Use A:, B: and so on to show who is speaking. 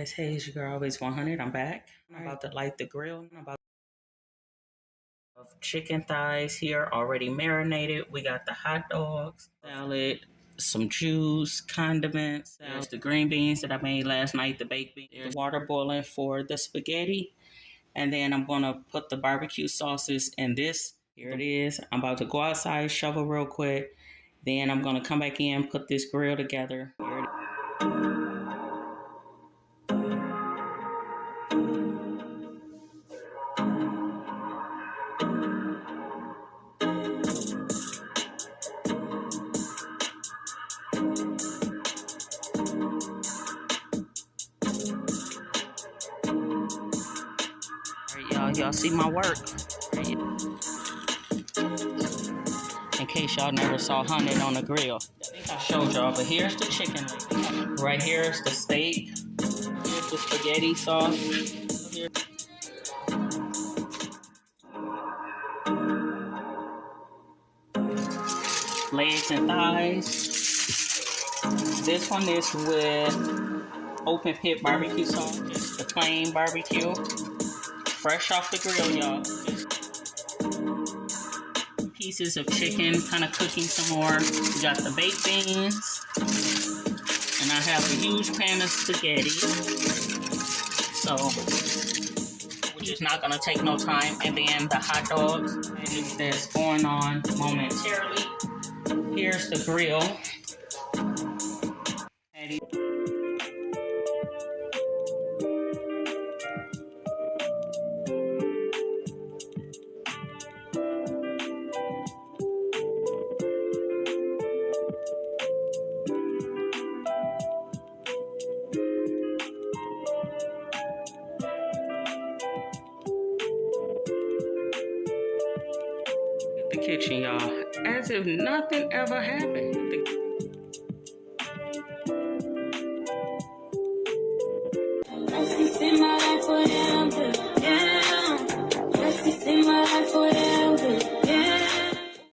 A: Guys, hey, it's your girl always 100. I'm back. I'm about to light the grill. I'm about to chicken thighs here already marinated. We got the hot dogs, salad, some juice, condiments. There's the green beans that I made last night, the baked beans. There's water boiling for the spaghetti. And then I'm going to put the barbecue sauces in this. Here it is. I'm about to go outside, shovel real quick. Then I'm going to come back in, put this grill together. Here it is. Y'all see my work. In case y'all never saw hunted on the grill. I think I showed y'all, but here's the chicken. Right here is the steak. Here's the spaghetti sauce. Here. Legs and thighs. This one is with open pit barbecue sauce. Just the plain barbecue. Fresh off the grill, y'all. Pieces of chicken, kind of cooking some more. We got the baked beans. And I have a huge pan of spaghetti. So, which is not going to take no time. And then the hot dogs that's going on momentarily. Here's the grill. The kitchen, y'all, as if nothing ever happened.
B: In my life for him.